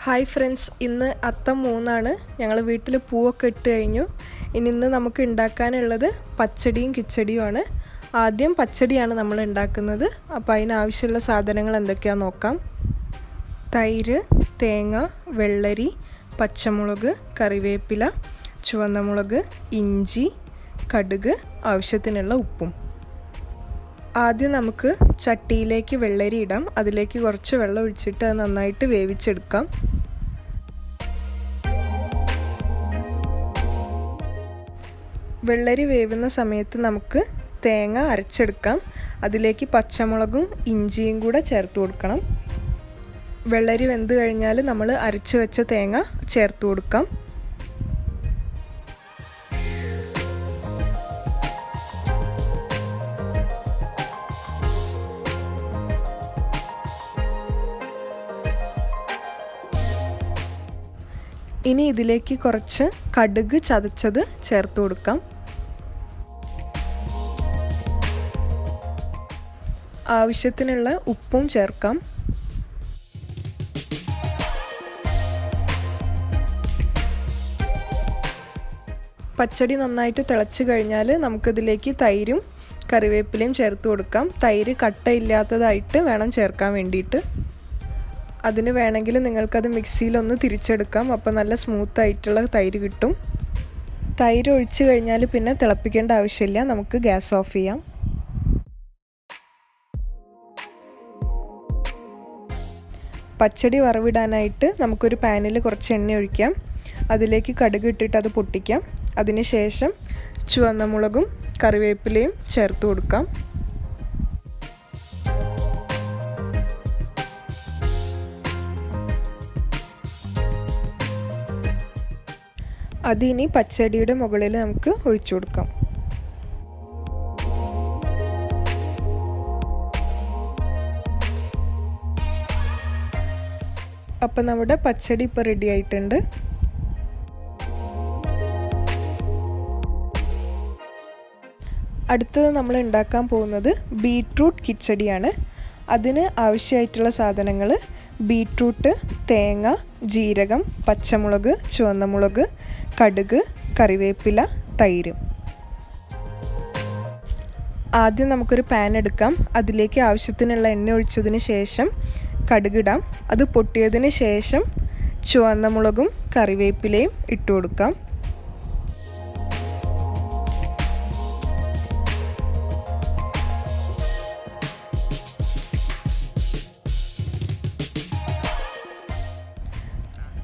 Hi friends, ഇന്ന് അത്തം 3 ഞങ്ങൾ വീട്ടിൽ പൂവൊക്കെ ഇട്ട് കഴിഞ്ഞു. ഇന്ന് നമുക്ക് ഉണ്ടാക്കാനുള്ളത് പച്ചടിയും കിച്ചടിയുമാണ്. ആദ്യം പച്ചടിയാണ് നമ്മൾ ഉണ്ടാക്കുന്നത്. അപ്പോൾ അതിനാവശ്യമുള്ള സാധനങ്ങൾ എന്തൊക്കെയാണെന്ന് നോക്കാം. തൈര്, തേങ്ങ, വെള്ളരി, പച്ചമുളക്, കറിവേപ്പില, ചുവന്ന മുളക്, ഇഞ്ചി, കടുക്, ആവശ്യത്തിനുള്ള ഉപ്പും. ആദ്യം നമുക്ക് ചട്ടിയിലേക്ക് വെള്ളരി ഇടാം. അതിലേക്ക് കുറച്ച് വെള്ളം ഒഴിച്ചിട്ട് അത് നന്നായിട്ട് വേവിച്ചെടുക്കാം. വെള്ളരി വേവുന്ന സമയത്ത് നമുക്ക് തേങ്ങ അരച്ചെടുക്കാം. അതിലേക്ക് പച്ചമുളകും ഇഞ്ചിയും കൂടെ ചേർത്ത് കൊടുക്കണം. വെള്ളരി വെന്ത് കഴിഞ്ഞാൽ നമ്മൾ അരച്ച് വെച്ച തേങ്ങ ചേർത്ത് കൊടുക്കാം. ഇനി ഇതിലേക്ക് കുറച്ച് കടുക് ചതച്ചത് ചേർത്ത് കൊടുക്കാം. ആവശ്യത്തിനുള്ള ഉപ്പും ചേർക്കാം. പച്ചടി നന്നായിട്ട് തിളച്ച് കഴിഞ്ഞാൽ നമുക്കിതിലേക്ക് തൈരും കറിവേപ്പിലയും ചേർത്ത് കൊടുക്കാം. തൈര് കട്ടയില്ലാത്തതായിട്ട് വേണം ചേർക്കാൻ വേണ്ടിയിട്ട്. അതിന് വേണമെങ്കിൽ നിങ്ങൾക്കത് മിക്സിയിലൊന്ന് തിരിച്ചെടുക്കാം. അപ്പോൾ നല്ല സ്മൂത്തായിട്ടുള്ള തൈര് കിട്ടും. തൈര് ഒഴിച്ച് കഴിഞ്ഞാൽ പിന്നെ തിളപ്പിക്കേണ്ട ആവശ്യമില്ല. നമുക്ക് ഗ്യാസ് ഓഫ് ചെയ്യാം. പച്ചടി വറവിടാനായിട്ട് നമുക്കൊരു പാനിൽ കുറച്ച് എണ്ണ ഒഴിക്കാം. അതിലേക്ക് കടുക് ഇട്ടിട്ട് അത് പൊട്ടിക്കാം. അതിനുശേഷം ചുവന്ന മുളകും കറിവേപ്പിലയും ചേർത്ത് കൊടുക്കാം. അതിനി പച്ചടിയുടെ മുകളിൽ നമുക്ക് ഒഴിച്ചു കൊടുക്കാം. അപ്പം നമ്മുടെ പച്ചടി ഇപ്പോൾ റെഡി ആയിട്ടുണ്ട്. അടുത്തത് നമ്മൾ ഉണ്ടാക്കാൻ പോകുന്നത് ബീട്രൂട്ട് കിച്ചടിയാണ്. അതിന് ആവശ്യമായിട്ടുള്ള സാധനങ്ങൾ: ബീട്രൂട്ട്, തേങ്ങ, ജീരകം, പച്ചമുളക്, ചുവന്ന മുളക്, കടുക്, കറിവേപ്പില, തൈര്. ആദ്യം നമുക്കൊരു പാൻ എടുക്കാം. അതിലേക്ക് ആവശ്യത്തിനുള്ള എണ്ണ ഒഴിച്ചതിന് ശേഷം കടുകിടാം. അത് പൊട്ടിയതിന് ശേഷം ചുവന്ന മുളകും കറിവേപ്പിലയും ഇട്ട് കൊടുക്കാം.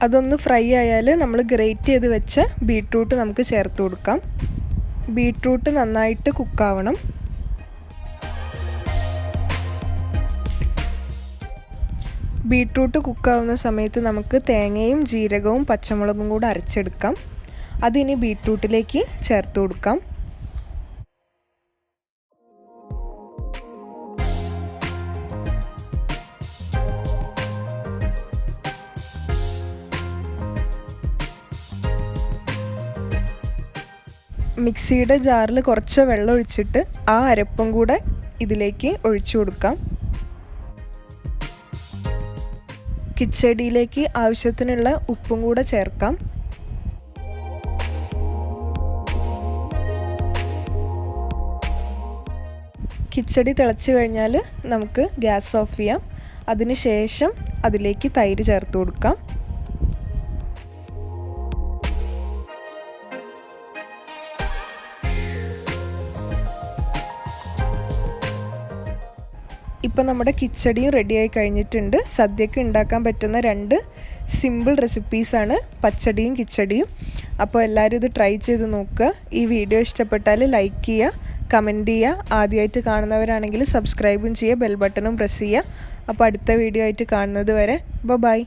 അതൊന്ന് ഫ്രൈ ആയാൽ നമ്മൾ ഗ്രേറ്റ് ചെയ്ത് വെച്ച ബീട്രൂട്ട് നമുക്ക് ചേർത്ത് കൊടുക്കാം. ബീട്രൂട്ട് നന്നായിട്ട് കുക്കാവണം. ബീട്രൂട്ട് കുക്കാവുന്ന സമയത്ത് നമുക്ക് തേങ്ങയും ജീരകവും പച്ചമുളകും കൂടെ അരച്ചെടുക്കാം. അതിനി ബീട്രൂട്ടിലേക്ക് ചേർത്ത് കൊടുക്കാം. മിക്സിയുടെ ജാറിൽ കുറച്ച് വെള്ളം ഒഴിച്ചിട്ട് ആ അരപ്പും കൂടെ ഇതിലേക്ക് ഒഴിച്ചു കൊടുക്കാം. കിച്ചടിയിലേക്ക് ആവശ്യത്തിനുള്ള ഉപ്പും കൂടെ ചേർക്കാം. കിച്ചടി തിളച്ച് കഴിഞ്ഞാൽ നമുക്ക് ഗ്യാസ് ഓഫ് ചെയ്യാം. അതിന് ശേഷം അതിലേക്ക് തൈര് ചേർത്ത് കൊടുക്കാം. ഇപ്പം നമ്മുടെ കിച്ചടിയും റെഡിയായി കഴിഞ്ഞിട്ടുണ്ട്. സദ്യക്ക് ഉണ്ടാക്കാൻ പറ്റുന്ന 2 സിമ്പിൾ റെസിപ്പീസാണ് പച്ചടിയും കിച്ചടിയും. അപ്പോൾ എല്ലാവരും ഇത് ട്രൈ ചെയ്ത് നോക്കുക. ഈ വീഡിയോ ഇഷ്ടപ്പെട്ടാൽ ലൈക്ക് ചെയ്യുക, കമൻറ്റ് ചെയ്യുക. ആദ്യമായിട്ട് കാണുന്നവരാണെങ്കിൽ സബ്സ്ക്രൈബും ചെയ്യുക, ബെൽ ബട്ടണും പ്രസ് ചെയ്യുക. അപ്പോൾ അടുത്ത വീഡിയോ ആയിട്ട് കാണുന്നത് വരെ ബൈ.